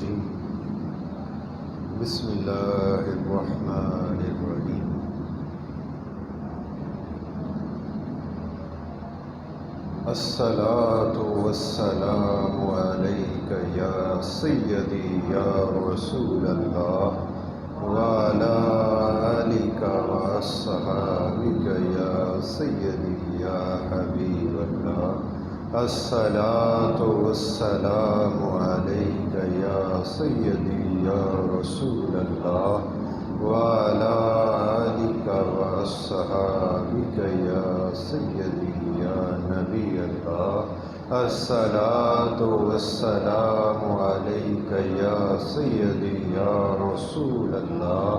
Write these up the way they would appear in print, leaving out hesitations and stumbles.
الرجیم بسم اللہ الرحمن الرحیم الصلاة والسلام علیک یا سیدی یا رسول اللہ وعلی آلک واصحابک یا سیدی یا حبیب اللہ الصلاة والسلام علیک یا سیدی یا رسول اللہ وعلی آلک واصحابک یا سیدی یا نبی اللہ الصلاة والسلام علیک یا سیدی یا رسول اللہ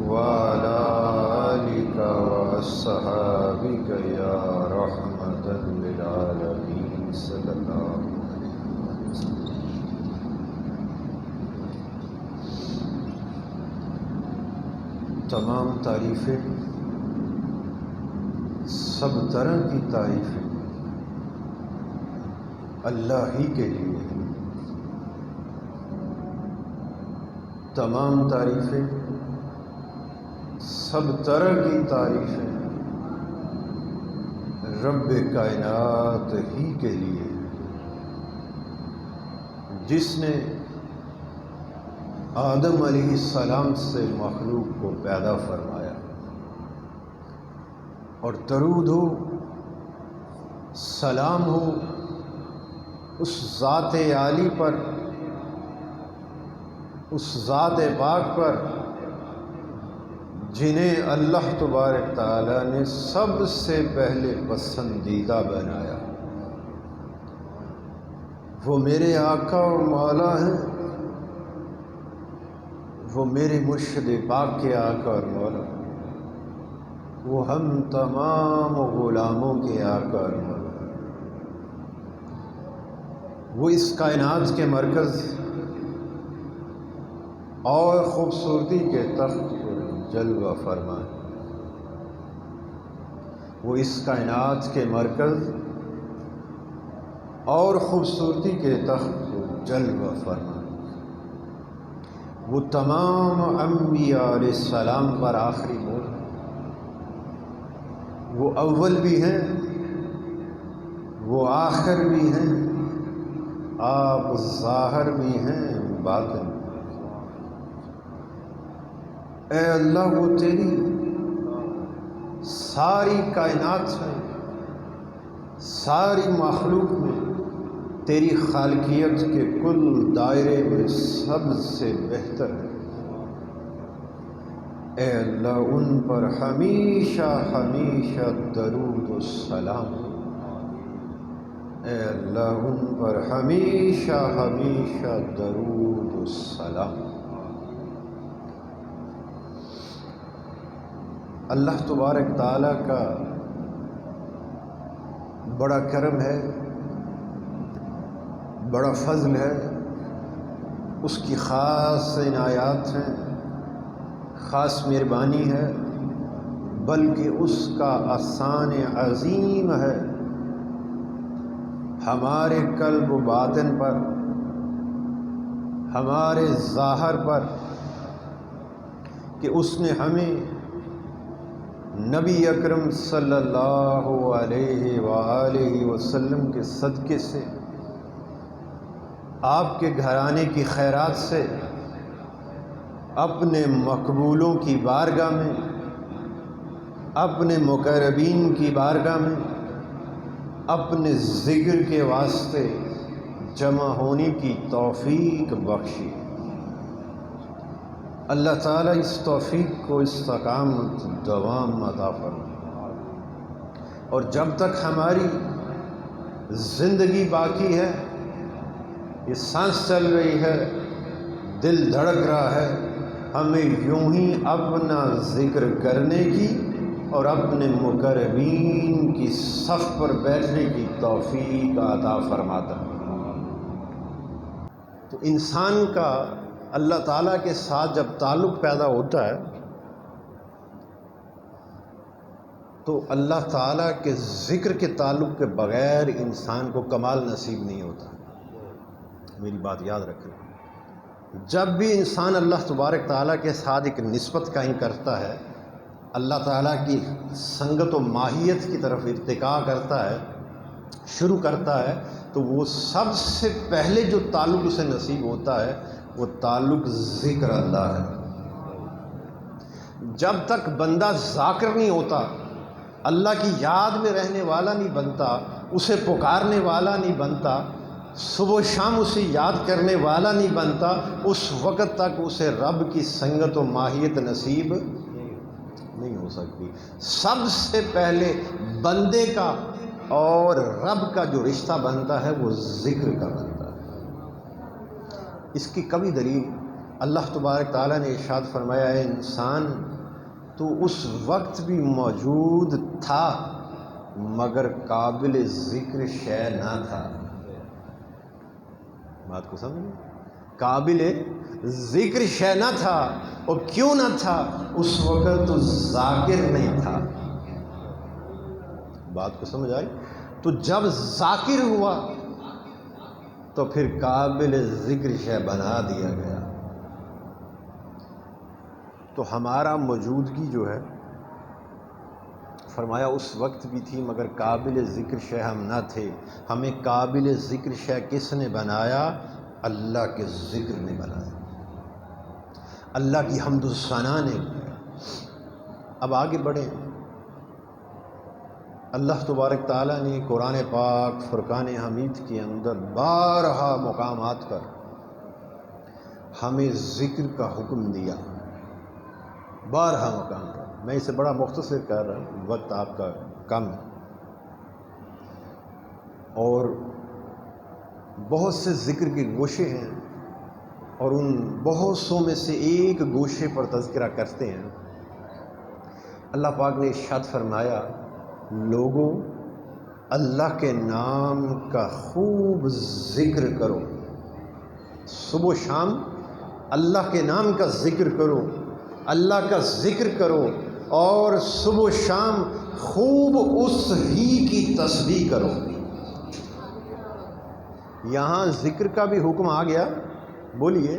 وعلی آلک واصحابک یا رحمۃ للعالمین صلی اللہ علیہ وسلم۔ تمام تعریفیں، سب طرح کی تعریفیں اللہ ہی کے لیے ہیں۔ تمام تعریفیں، سب طرح کی تعریفیں رب کائنات ہی کے لیے ہیں، جس نے آدم علیہ السلام سے مخلوق کو پیدا فرمایا، اور درود ہو، سلام ہو اس ذات عالی پر، اس ذات پاک پر جنہیں اللہ تبارک تعالیٰ نے سب سے پہلے پسندیدہ بنایا۔ وہ میرے آقا و مولا ہیں، وہ میرے مرشد پاک کے آقا اور مولا، وہ ہم تمام غلاموں کے آقا اور مولا، وہ اس کائنات کے مرکز اور خوبصورتی کے تخت پر جلوہ فرمائے۔ وہ اس کائنات کے مرکز اور خوبصورتی کے تخت پر جلوہ فرمائے۔ وہ تمام انبیاء علیہ السلام پر آخری مہر، وہ اول بھی ہیں، وہ آخر بھی ہیں، آپ ظاہر بھی ہیں، باطن۔ اے اللہ، وہ تیری ساری کائنات میں، ساری مخلوق میں، تیری خالقیت کے کل دائرے میں سب سے بہتر ہے۔ اے اللہ، ان پر ہمیشہ ہمیشہ درود و سلام۔ اے اللہ، ان پر ہمیشہ ہمیشہ درود و سلام۔ اللہ تبارک تعالیٰ کا بڑا کرم ہے، بڑا فضل ہے، اس کی خاص عنایات ہیں، خاص مہربانی ہے، بلکہ اس کا احسان عظیم ہے ہمارے قلب و باطن پر، ہمارے ظاہر پر، کہ اس نے ہمیں نبی اکرم صلی اللہ علیہ وآلہ وسلم کے صدقے سے، آپ کے گھرانے کی خیرات سے، اپنے مقبولوں کی بارگاہ میں، اپنے مقربین کی بارگاہ میں، اپنے ذکر کے واسطے جمع ہونے کی توفیق بخشی۔ اللہ تعالیٰ اس توفیق کو استقامت دوام عطا فرمائے، اور جب تک ہماری زندگی باقی ہے، یہ سانس چل رہی ہے، دل دھڑک رہا ہے، ہمیں یوں ہی اپنا ذکر کرنے کی اور اپنے مقربین کی صف پر بیٹھنے کی توفیق عطا فرماتا ہے۔ تو انسان کا اللہ تعالیٰ کے ساتھ جب تعلق پیدا ہوتا ہے تو اللہ تعالیٰ کے ذکر کے تعلق کے بغیر انسان کو کمال نصیب نہیں ہوتا۔ میری بات یاد رکھیں، جب بھی انسان اللہ تبارک تعالیٰ کے ساتھ ایک نسبت قائم کرتا ہے، اللہ تعالیٰ کی سنگت و ماہیت کی طرف ارتقاء کرتا ہے، شروع کرتا ہے، تو وہ سب سے پہلے جو تعلق اسے نصیب ہوتا ہے وہ تعلق ذکر اللہ ہے۔ جب تک بندہ ذاکر نہیں ہوتا، اللہ کی یاد میں رہنے والا نہیں بنتا، اسے پکارنے والا نہیں بنتا، صبح و شام اسے یاد کرنے والا نہیں بنتا، اس وقت تک اسے رب کی سنگت و ماہیت نصیب نہیں ہو سکتی۔ سب سے پہلے بندے کا اور رب کا جو رشتہ بنتا ہے وہ ذکر کا بنتا ہے۔ اس کی کبھی دلیل اللہ تبارک تعالیٰ نے ارشاد فرمایا، اے انسان تو اس وقت بھی موجود تھا مگر قابل ذکر شے نہ تھا۔ بات کو سمجھیں، قابل ذکر شے نہ تھا، اور کیوں نہ تھا؟ اس وقت تو ذاکر نہیں تھا۔ بات کو سمجھ آئی؟ تو جب ذاکر ہوا تو پھر قابل ذکر شے بنا دیا گیا۔ تو ہمارا موجودگی جو ہے، فرمایا اس وقت بھی تھی مگر قابل ذکر شے ہم نہ تھے۔ ہمیں قابل ذکر شے کس نے بنایا؟ اللہ کے ذکر نے بنایا، اللہ کی حمد و ثنا نے۔ اب آگے بڑھیں۔ اللہ تبارک تعالیٰ نے قرآن پاک فرقان حمید کے اندر بارہا مقامات پر ہمیں ذکر کا حکم دیا، بارہا مقام پر۔ میں اسے بڑا مختصر کر رہا ہوں، وقت آپ کا کم ہے، اور بہت سے ذکر کے گوشے ہیں، اور ان بہت سو میں سے ایک گوشے پر تذکرہ کرتے ہیں۔ اللہ پاک نے ارشاد فرمایا، لوگوں اللہ کے نام کا خوب ذکر کرو، صبح و شام اللہ کے نام کا ذکر کرو، اللہ کا ذکر کرو، اور صبح و شام خوب اس ہی کی تسبیح کرو۔ یہاں ذکر کا بھی حکم آ گیا، بولیے،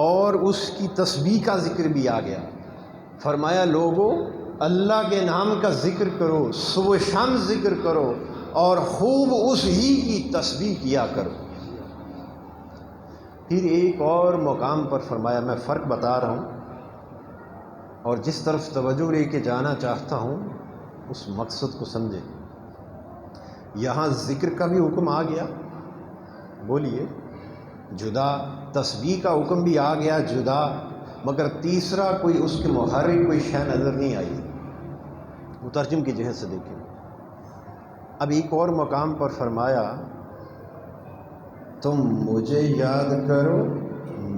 اور اس کی تسبیح کا ذکر بھی آ گیا۔ فرمایا لوگوں اللہ کے نام کا ذکر کرو، صبح و شام ذکر کرو، اور خوب اس ہی کی تسبیح کیا کرو۔ پھر ایک اور مقام پر فرمایا، میں فرق بتا رہا ہوں اور جس طرف توجہ لے کے جانا چاہتا ہوں اس مقصد کو سمجھیں۔ یہاں ذکر کا بھی حکم آ گیا، بولیے، جدا، تسبیح کا حکم بھی آ گیا جدا، مگر تیسرا کوئی اس کے محرک کوئی شے نظر نہیں آئی۔ مترجم کی جہت سے دیکھیں۔ اب ایک اور مقام پر فرمایا، تم مجھے یاد کرو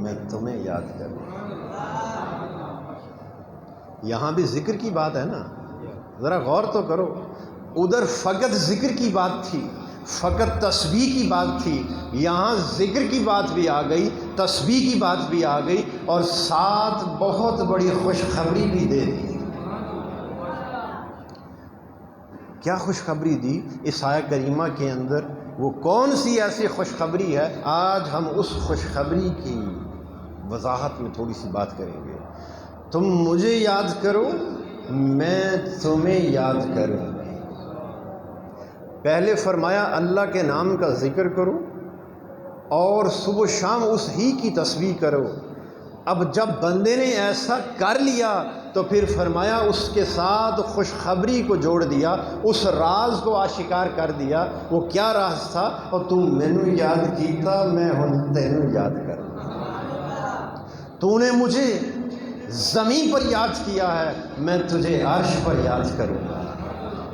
میں تمہیں یاد کروں۔ یہاں بھی ذکر کی بات ہے نا، ذرا غور تو کرو۔ ادھر فقط ذکر کی بات تھی، فقط تسبیح کی بات تھی، یہاں ذکر کی بات بھی آ گئی، تسبیح کی بات بھی آ گئی، اور ساتھ بہت بڑی خوشخبری بھی دے دی۔ کیا خوشخبری دی اس آیت کریمہ کے اندر؟ وہ کون سی ایسی خوشخبری ہے؟ آج ہم اس خوشخبری کی وضاحت میں تھوڑی سی بات کریں گے۔ تم مجھے یاد کرو میں تمہیں یاد کروں۔ پہلے فرمایا اللہ کے نام کا ذکر کرو اور صبح و شام اس ہی کی تسبیح کرو۔ اب جب بندے نے ایسا کر لیا تو پھر فرمایا اس کے ساتھ خوشخبری کو جوڑ دیا، اس راز کو آشکار کر دیا۔ وہ کیا راز تھا؟ اور تم مینو یاد کیتا میں ہن تینوں یاد کر۔ تو نے مجھے زمین پر یاد کیا ہے، میں تجھے عرش پر یاد کروں گا۔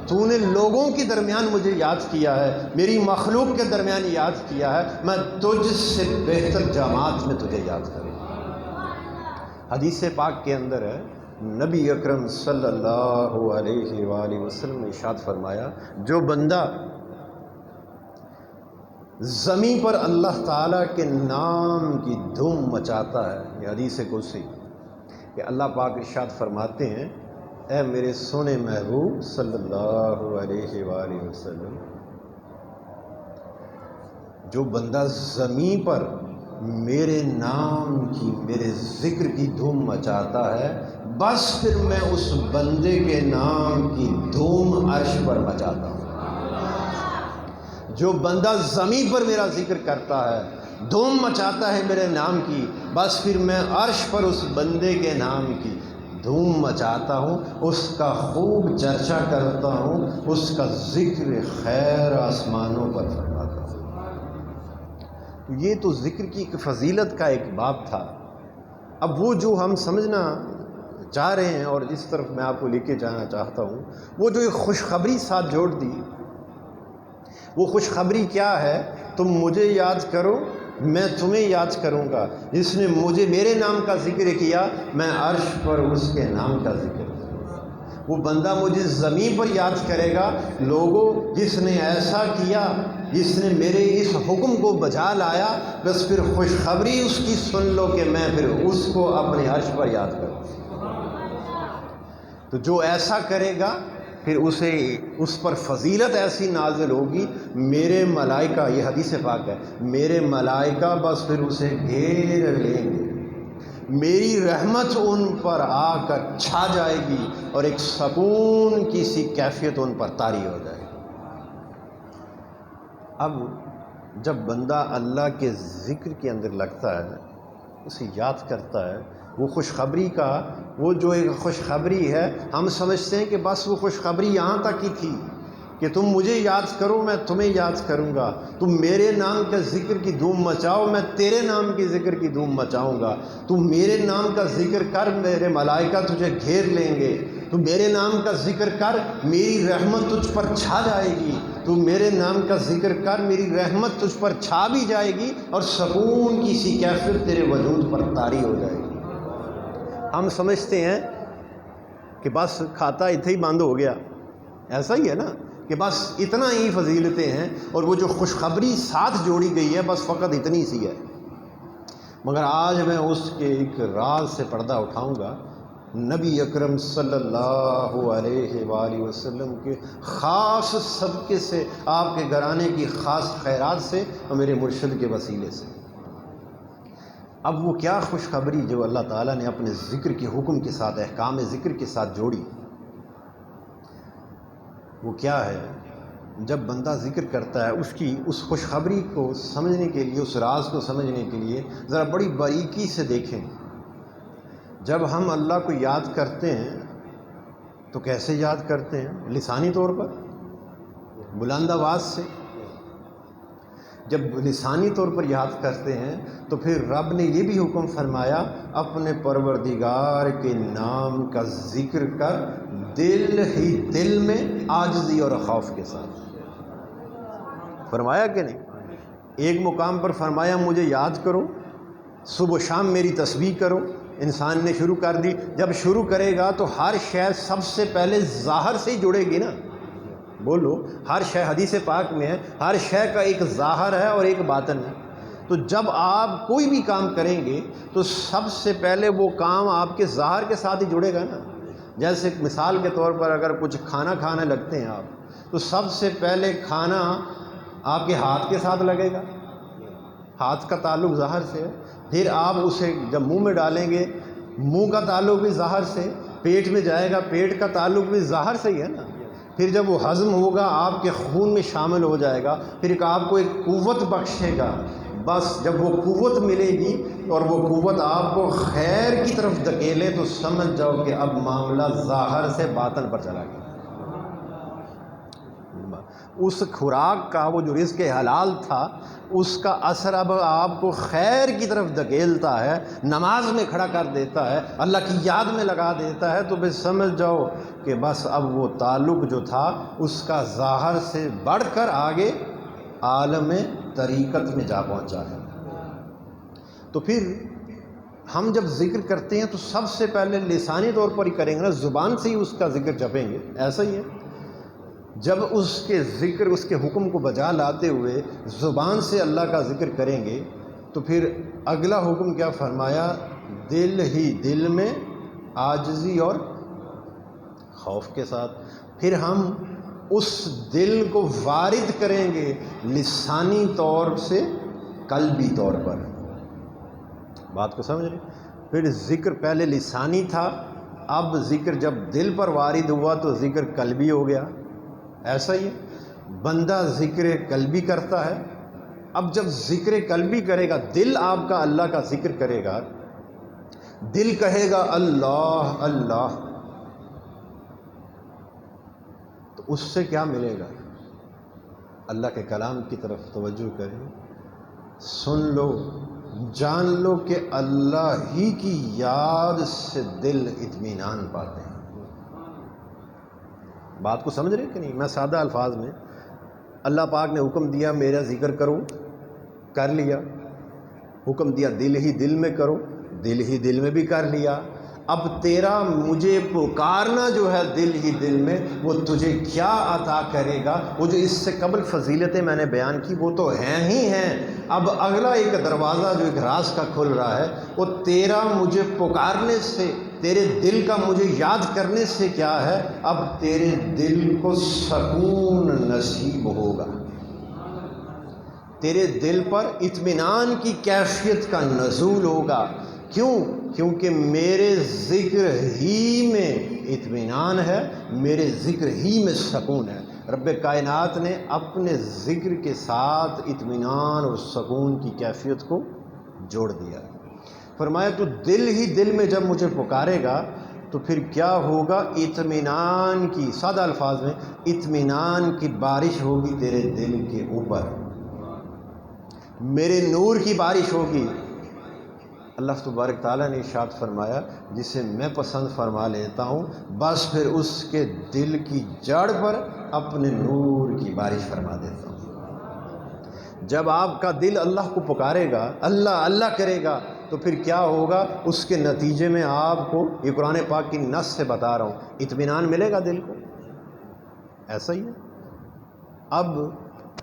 تو نے لوگوں کے درمیان مجھے یاد کیا ہے، میری مخلوق کے درمیان یاد کیا ہے، میں تجھ سے بہتر جماعت میں تجھے یاد کروں۔ حدیث پاک کے اندر ہے، نبی اکرم صلی اللہ علیہ وآلہ وسلم نے ارشاد فرمایا، جو بندہ زمین پر اللہ تعالیٰ کے نام کی دھوم مچاتا ہے، یہ حدیث قدسی کہ اللہ پاک ارشاد فرماتے ہیں، اے میرے سونے محبوب صلی اللہ علیہ وآلہ وسلم، جو بندہ زمین پر میرے نام کی، میرے ذکر کی دھوم مچاتا ہے، بس پھر میں اس بندے کے نام کی دھوم عرش پر مچاتا ہوں۔ جو بندہ زمین پر میرا ذکر کرتا ہے، دھوم مچاتا ہے میرے نام کی، بس پھر میں عرش پر اس بندے کے نام کی دھوم مچاتا ہوں، اس کا خوب چرچا کرتا ہوں، اس کا ذکر خیر آسمانوں پر فرماتا ہوں۔ یہ تو ذکر کی ایک فضیلت کا ایک باب تھا۔ اب وہ جو ہم سمجھنا چاہ رہے ہیں اور اس طرف میں آپ کو لے کے جانا چاہتا ہوں، وہ جو ایک خوشخبری ساتھ جوڑ دی، وہ خوشخبری کیا ہے؟ تم مجھے یاد کرو، میں تمہیں یاد کروں گا۔ جس نے مجھے میرے نام کا ذکر کیا، میں عرش پر اس کے نام کا ذکر کروں گا۔ وہ بندہ مجھے زمین پر یاد کرے گا۔ لوگوں، جس نے ایسا کیا، جس نے میرے اس حکم کو بجا لایا، بس پھر خوشخبری اس کی سن لو کہ میں پھر اس کو اپنے عرش پر یاد کروں۔ تو جو ایسا کرے گا پھر اسے اس پر فضیلت ایسی نازل ہوگی، میرے ملائکہ، یہ حدیث پاک ہے، میرے ملائکہ بس پھر اسے گھیر لیں گے، میری رحمت ان پر آ کر چھا جائے گی اور ایک سکون کی سی کیفیت ان پر طاری ہو جائے گی۔ اب جب بندہ اللہ کے ذکر کے اندر لگتا ہے، اسے یاد کرتا ہے، وہ خوشخبری کا، وہ جو ایک خوشخبری ہے، ہم سمجھتے ہیں کہ بس وہ خوشخبری یہاں تک ہی تھی کہ تم مجھے یاد کرو، میں تمہیں یاد کروں گا، تم میرے نام کے ذکر کی دھوم مچاؤ، میں تیرے نام کی ذکر کی دھوم مچاؤں گا، تم میرے نام کا ذکر کر، میرے ملائکہ تجھے گھیر لیں گے، تم میرے نام کا ذکر کر، میری رحمت تجھ پر چھا جائے گی، تو میرے نام کا ذکر کر، میری رحمت تجھ پر چھا بھی جائے گی اور سکون کی سی کیفیت تیرے وجود پر طاری ہو جائے گی۔ ہم سمجھتے ہیں کہ بس کھاتا اتنا ہی بند ہو گیا، ایسا ہی ہے نا، کہ بس اتنا ہی فضیلتیں ہیں، اور وہ جو خوشخبری ساتھ جوڑی گئی ہے بس فقط اتنی سی ہے۔ مگر آج میں اس کے ایک راز سے پردہ اٹھاؤں گا، نبی اکرم صلی اللہ علیہ وآلہ وسلم کے خاص صدقے سے، آپ کے گھرانے کی خاص خیرات سے اور میرے مرشد کے وسیلے سے۔ اب وہ کیا خوشخبری جو اللہ تعالیٰ نے اپنے ذکر کے حکم کے ساتھ، احکام ذکر کے ساتھ جوڑی، وہ کیا ہے؟ جب بندہ ذکر کرتا ہے، اس خوشخبری کو سمجھنے کے لیے، اس راز کو سمجھنے کے لیے ذرا بڑی باریکی سے دیکھیں۔ جب ہم اللہ کو یاد کرتے ہیں تو کیسے یاد کرتے ہیں؟ لسانی طور پر، بلند آواز سے۔ جب لسانی طور پر یاد کرتے ہیں تو پھر رب نے یہ بھی حکم فرمایا، اپنے پروردگار کے نام کا ذکر کر، دل ہی دل میں عاجزی اور خوف کے ساتھ۔ فرمایا کہ نہیں؟ ایک مقام پر فرمایا مجھے یاد کرو، صبح و شام میری تسبیح کرو، انسان نے شروع کر دی۔ جب شروع کرے گا تو ہر شے سب سے پہلے ظاہر سے ہی جڑے گی نا، بولو، ہر شے حدیث پاک میں ہے، ہر شے کا ایک ظاہر ہے اور ایک باطن ہے۔ تو جب آپ کوئی بھی کام کریں گے تو سب سے پہلے وہ کام آپ کے ظاہر کے ساتھ ہی جڑے گا نا۔ جیسے مثال کے طور پر اگر کچھ کھانا کھانے لگتے ہیں آپ، تو سب سے پہلے کھانا آپ کے ہاتھ کے ساتھ لگے گا، ہاتھ کا تعلق ظاہر سے ہے۔ پھر آپ اسے جب منہ میں ڈالیں گے، منہ کا تعلق بھی ظاہر سے، پیٹ میں جائے گا، پیٹ کا تعلق بھی ظاہر سے ہی ہے نا۔ پھر جب وہ ہضم ہوگا، آپ کے خون میں شامل ہو جائے گا، پھر آپ کو ایک قوت بخشے گا۔ بس جب وہ قوت ملے گی اور وہ قوت آپ کو خیر کی طرف دھکیلے تو سمجھ جاؤ کہ اب معاملہ ظاہر سے باطن پر چلا گیا۔ اس خوراک کا، وہ جو رزق حلال تھا، اس کا اثر اب آپ کو خیر کی طرف دھکیلتا ہے، نماز میں کھڑا کر دیتا ہے، اللہ کی یاد میں لگا دیتا ہے، تو بس سمجھ جاؤ کہ بس اب وہ تعلق جو تھا اس کا ظاہر سے بڑھ کر آگے عالم طریقت میں جا پہنچا ہے۔ تو پھر ہم جب ذکر کرتے ہیں تو سب سے پہلے لسانی طور پر ہی کریں گے نا، زبان سے ہی اس کا ذکر جپیں گے، ایسا ہی ہے۔ جب اس کے ذکر، اس کے حکم کو بجا لاتے ہوئے زبان سے اللہ کا ذکر کریں گے تو پھر اگلا حکم کیا فرمایا؟ دل ہی دل میں عاجزی اور خوف کے ساتھ۔ پھر ہم اس دل کو وارد کریں گے لسانی طور سے قلبی طور پر، بات کو سمجھ رہے؟ پھر ذکر پہلے لسانی تھا، اب ذکر جب دل پر وارد ہوا تو ذکر قلبی ہو گیا. ایسا ہی بندہ ذکر قلبی کرتا ہے. اب جب ذکر قلبی کرے گا، دل آپ کا اللہ کا ذکر کرے گا، دل کہے گا اللہ اللہ، تو اس سے کیا ملے گا؟ اللہ کے کلام کی طرف توجہ کریں، سن لو، جان لو کہ اللہ ہی کی یاد سے دل اطمینان پاتے ہیں. بات کو سمجھ رہے کہ نہیں؟ میں سادہ الفاظ میں، اللہ پاک نے حکم دیا میرا ذکر کرو، کر لیا. حکم دیا دل ہی دل میں کرو، دل ہی دل میں بھی کر لیا. اب تیرا مجھے پکارنا جو ہے دل ہی دل میں، وہ تجھے کیا عطا کرے گا؟ وہ جو اس سے قبل فضیلتیں میں نے بیان کی وہ تو ہیں ہی ہیں. اب اگلا ایک دروازہ جو ایک راز کا کھل رہا ہے، وہ تیرا مجھے پکارنے سے، تیرے دل کا مجھے یاد کرنے سے کیا ہے؟ اب تیرے دل کو سکون نصیب ہوگا، تیرے دل پر اطمینان کی کیفیت کا نزول ہوگا. کیوں؟ کیونکہ میرے ذکر ہی میں اطمینان ہے، میرے ذکر ہی میں سکون ہے. رب کائنات نے اپنے ذکر کے ساتھ اطمینان اور سکون کی کیفیت کو جوڑ دیا. فرمایا تو دل ہی دل میں جب مجھے پکارے گا تو پھر کیا ہوگا؟ اطمینان کی، سادہ الفاظ میں، اطمینان کی بارش ہوگی تیرے دل کے اوپر، میرے نور کی بارش ہوگی. اللہ تبارک تعالیٰ نے ارشاد فرمایا جسے میں پسند فرما لیتا ہوں بس پھر اس کے دل کی جڑ پر اپنے نور کی بارش فرما دیتا ہوں. جب آپ کا دل اللہ کو پکارے گا، اللہ اللہ کرے گا، تو پھر کیا ہوگا؟ اس کے نتیجے میں آپ کو، یہ قرآن پاک کی نص سے بتا رہا ہوں، اطمینان ملے گا دل کو. ایسا ہی ہے. اب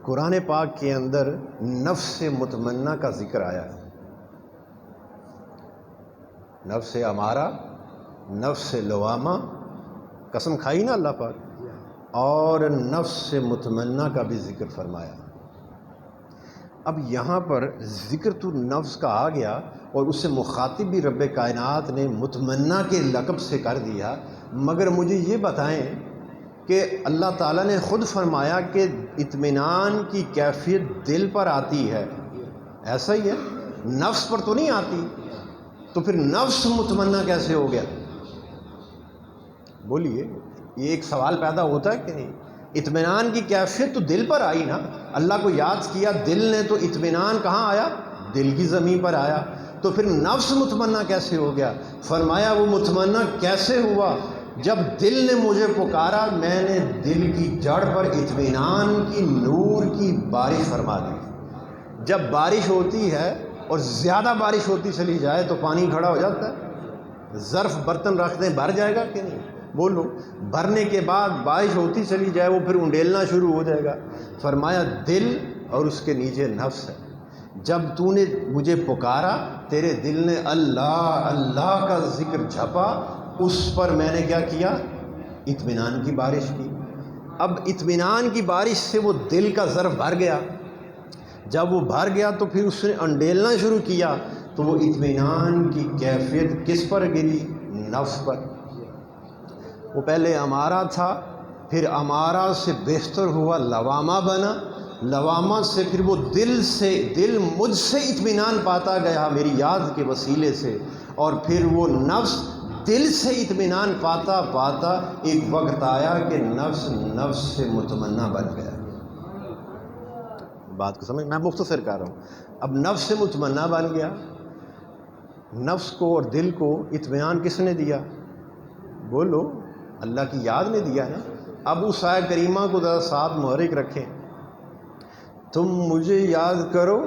قرآن پاک کے اندر نفس مطمئنہ کا ذکر آیا ہے. نفس امارہ، نفس لوامہ، قسم کھائی نا اللہ پاک، اور نفس مطمئنہ کا بھی ذکر فرمایا. اب یہاں پر ذکر تو نفس کا آ گیا اور اس سے مخاطب بھی رب کائنات نے مطمئنہ کے لقب سے کر دیا. مگر مجھے یہ بتائیں کہ اللہ تعالیٰ نے خود فرمایا کہ اطمینان کی کیفیت دل پر آتی ہے، ایسا ہی ہے، نفس پر تو نہیں آتی. تو پھر نفس مطمئنہ کیسے ہو گیا؟ بولیے، یہ ایک سوال پیدا ہوتا ہے کہ نہیں؟ اطمینان کی کیفیت تو دل پر آئی نا، اللہ کو یاد کیا دل نے، تو اطمینان کہاں آیا؟ دل کی زمین پر آیا. تو پھر نفس مطمئنہ کیسے ہو گیا؟ فرمایا وہ مطمئنہ کیسے ہوا؟ جب دل نے مجھے پکارا، میں نے دل کی جڑ پر اطمینان کی، نور کی بارش فرما دی. جب بارش ہوتی ہے اور زیادہ بارش ہوتی چلی جائے تو پانی کھڑا ہو جاتا ہے. ظرف برتن رکھ دیں، بھر جائے گا کہ نہیں؟ بولو. بھرنے کے بعد بارش ہوتی چلی جائے وہ پھر انڈیلنا شروع ہو جائے گا. فرمایا دل اور اس کے نیچے نفس ہے. جب تو نے مجھے پکارا، تیرے دل نے اللہ اللہ کا ذکر جھپا، اس پر میں نے کیا کیا؟ اطمینان کی بارش کی. اب اطمینان کی بارش سے وہ دل کا ظرف بھر گیا. جب وہ بھر گیا تو پھر اس نے انڈیلنا شروع کیا، تو وہ اطمینان کی کیفیت کس پر گری؟ نفس پر. وہ پہلے امارہ تھا، پھر امارہ سے بہتر ہوا لوامہ بنا، لوامہ سے پھر وہ دل مجھ سے اطمینان پاتا گیا میری یاد کے وسیلے سے، اور پھر وہ نفس دل سے اطمینان پاتا پاتا ایک وقت آیا کہ نفس سے مطمئنہ بن گیا. بات کو سمجھ، میں مختصر کر رہا ہوں. اب نفس سے مطمئنہ بن گیا. نفس کو اور دل کو اطمینان کس نے دیا؟ بولو، اللہ کی یاد نے دیا نا. اب اس آیت کریمہ کو ذرا ساتھ محرک رکھیں. تم مجھے یاد کرو،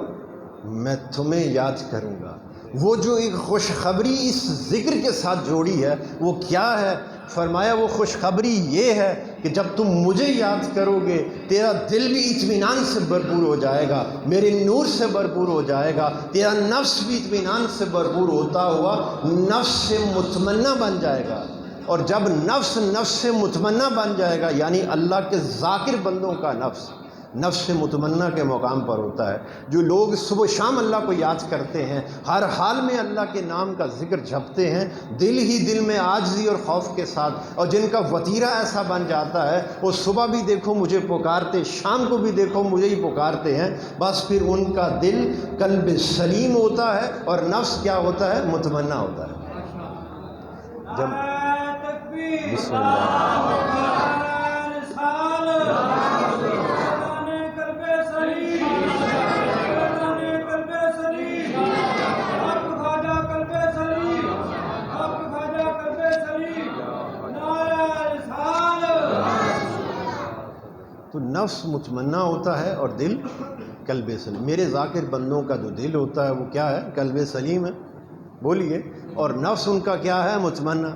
میں تمہیں یاد کروں گا. وہ جو ایک خوشخبری اس ذکر کے ساتھ جوڑی ہے وہ کیا ہے؟ فرمایا وہ خوشخبری یہ ہے کہ جب تم مجھے یاد کرو گے تیرا دل بھی اطمینان سے بھرپور ہو جائے گا، میرے نور سے بھرپور ہو جائے گا، تیرا نفس بھی اطمینان سے بھرپور ہوتا ہوا نفس سے مطمئنہ بن جائے گا. اور جب نفس سے مطمئنہ بن جائے گا، یعنی اللہ کے ذاکر بندوں کا نفس، نفس مطمئنہ کے مقام پر ہوتا ہے۔ جو لوگ صبح شام اللہ کو یاد کرتے ہیں، ہر حال میں اللہ کے نام کا ذکر جپتے ہیں، دل ہی دل میں عاجزی اور خوف کے ساتھ، اور جن کا وتیرہ ایسا بن جاتا ہے وہ صبح بھی دیکھو مجھے پکارتے، شام کو بھی دیکھو مجھے ہی پکارتے ہیں، بس پھر ان کا دل قلب سلیم ہوتا ہے اور نفس کیا ہوتا ہے؟ مطمئنہ ہوتا ہے۔ جب بسم اللہ تو نفس مطمئنہ ہوتا ہے اور دل قلب سلیم۔ میرے ذاکر بندوں کا جو دل ہوتا ہے وہ کیا ہے؟ قلب سلیم ہے، بولیے۔ اور نفس ان کا کیا ہے؟ مطمئنہ۔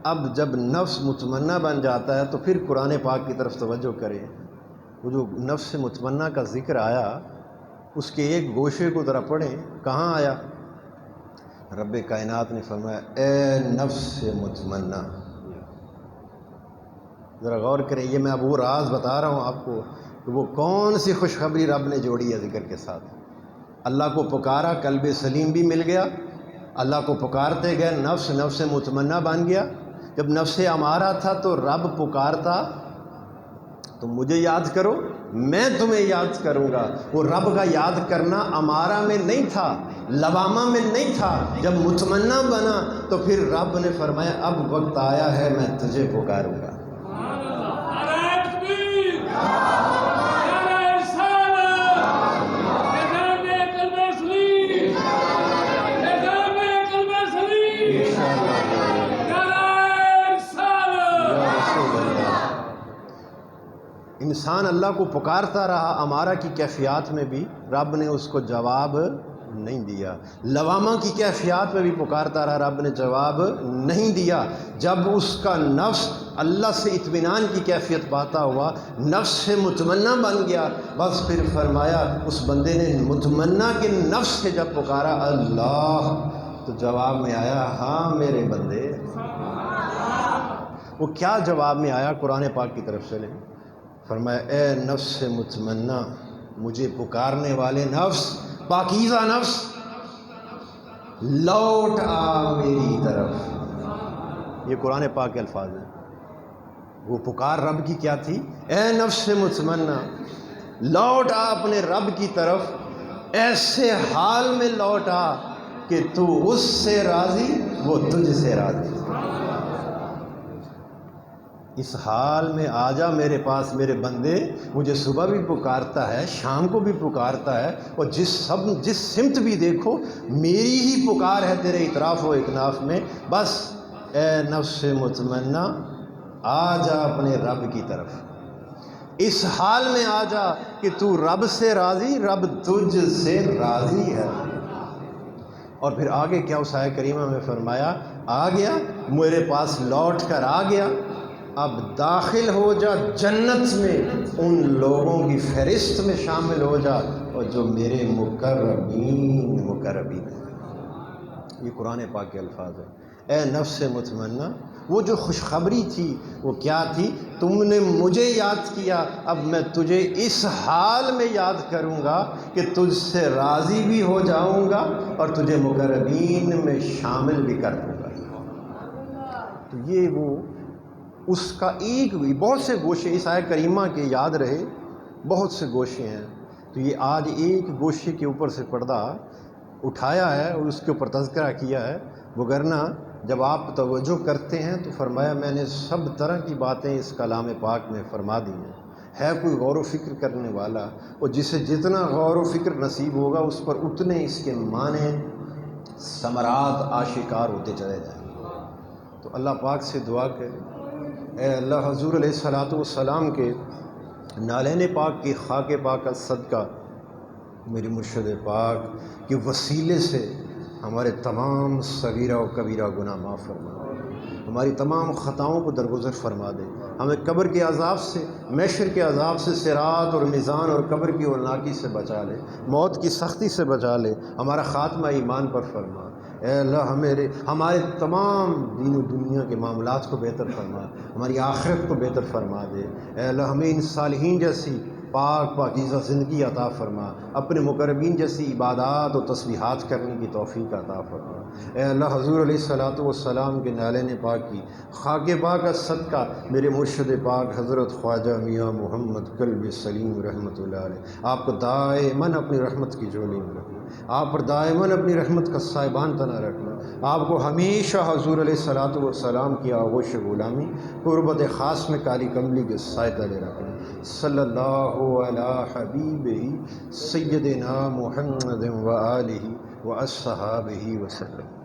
اب جب نفس مطمئنہ بن جاتا ہے تو پھر قرآن پاک کی طرف توجہ کریں۔ وہ جو نفس مطمئنہ کا ذکر آیا اس کے ایک گوشے کو ذرا پڑھیں، کہاں آیا؟ رب کائنات نے فرمایا اے نفس مطمئنہ۔ ذرا غور کریں، یہ میں اب وہ راز بتا رہا ہوں آپ کو کہ وہ کون سی خوشخبری رب نے جوڑی ہے ذکر کے ساتھ۔ اللہ کو پکارا، قلب سلیم بھی مل گیا، اللہ کو پکارتے گئے، نفس مطمئنہ بن گیا۔ جب نفس امارہ تھا تو رب پکارتا تو مجھے یاد کرو، میں تمہیں یاد کروں گا۔ وہ رب کا یاد کرنا امارہ میں نہیں تھا، لوامہ میں نہیں تھا۔ جب مطمئنہ بنا تو پھر رب نے فرمایا اب وقت آیا ہے میں تجھے پکاروں گا۔ انسان اللہ کو پکارتا رہا، امارہ کی کیفیات میں بھی رب نے اس کو جواب نہیں دیا، لوامہ کی کیفیات میں بھی پکارتا رہا، رب نے جواب نہیں دیا۔ جب اس کا نفس اللہ سے اطمینان کی کیفیت پاتا ہوا، نفس سے مطمئنہ بن گیا، بس پھر فرمایا اس بندے نے مطمئنہ کے نفس سے جب پکارا اللہ تو جواب میں آیا ہاں میرے بندے۔ وہ کیا جواب میں آیا؟ قرآن پاک کی طرف سے لیں، فرمایا اے نفس مطمئنہ، مجھے پکارنے والے نفس، پاکیزہ نفس، لوٹ آ میری طرف۔ یہ قرآن پاک کے الفاظ ہیں۔ وہ پکار رب کی کیا تھی؟ اے نفس مطمئنہ لوٹ آ اپنے رب کی طرف، ایسے حال میں لوٹ آ کہ تو اس سے راضی وہ تجھ سے راضی۔ اس حال میں آ جا میرے پاس میرے بندے، مجھے صبح بھی پکارتا ہے، شام کو بھی پکارتا ہے، اور جس سمت بھی دیکھو میری ہی پکار ہے تیرے اطراف و اکناف میں۔ بس اے نفس مطمئنہ آ جا اپنے رب کی طرف، اس حال میں آ جا کہ تو رب سے راضی، رب تجھ سے راضی ہے۔ اور پھر آگے کیا اس آیہ کریمہ میں فرمایا، آ گیا میرے پاس لوٹ کر آ گیا، اب داخل ہو جا جنت میں، ان لوگوں کی فہرست میں شامل ہو جا اور جو میرے مقربین ہیں۔ یہ قرآن پاک کے الفاظ ہیں۔ اے نفس مطمئنہ، وہ جو خوشخبری تھی وہ کیا تھی؟ تم نے مجھے یاد کیا، اب میں تجھے اس حال میں یاد کروں گا کہ تجھ سے راضی بھی ہو جاؤں گا اور تجھے مقربین میں شامل بھی کر دوں گا۔ تو یہ وہ اس کا ایک بہت سے گوشے اس آیہ کریمہ کے یاد رہے، بہت سے گوشے ہیں، تو یہ آج ایک گوشے کے اوپر سے پردہ اٹھایا ہے اور اس کے اوپر تذکرہ کیا ہے، وگرنہ جب آپ توجہ کرتے ہیں تو فرمایا میں نے سب طرح کی باتیں اس کلام پاک میں فرما دی ہیں۔ ہے کوئی غور و فکر کرنے والا، اور جسے جتنا غور و فکر نصیب ہوگا اس پر اتنے اس کے معنی ثمرات آشکار ہوتے چلے جائیں۔ تو اللہ پاک سے دعا کریں، اے اللہ حضور علیہ الصلوۃ والسلام کے نالین پاک کی خاک پاک کا صدقہ میری مرشد پاک کے وسیلے سے ہمارے تمام صغیرہ و کبیرہ گناہ معاف فرما دے، ہماری تمام خطاؤں کو درگزر فرما دے، ہمیں قبر کے عذاب سے، محشر کے عذاب سے، صراط اور میزان اور قبر کی ہولناکی سے بچا لے، موت کی سختی سے بچا لے، ہمارا خاتمہ ایمان پر فرما۔ اے اللہ ہمارے تمام دین و دنیا کے معاملات کو بہتر فرما، ہماری آخرت کو بہتر فرما دے۔ اے اللہ ہمیں ان صالحین جیسی پاک پاکیزہ زندگی عطا فرما، اپنے مقربین جیسی عبادات و تسبیحات کرنے کی توفیق عطا فرما۔ اے اللہ، حضور علیہ الصلوۃ والسلام کے نالین پاک کی خاک پاک کا صدقہ میرے مرشد پاک حضرت خواجہ میاں محمد کلب سلیم رحمۃ اللہ علیہ آپ کو دائماً اپنی رحمت کی جھولی میں رکھنا، آپ پر دائماً اپنی رحمت کا سائبان تنا رکھنا، آپ کو ہمیشہ حضور علیہ الصلوۃ والسلام کی آغوش غلامی قربت خاص میں کالی کملی کے سائے تلے رکھنا۔ صلی اللہ علی حبیبہ سیدنا محمد و آلہ و اصحابہ وسلم۔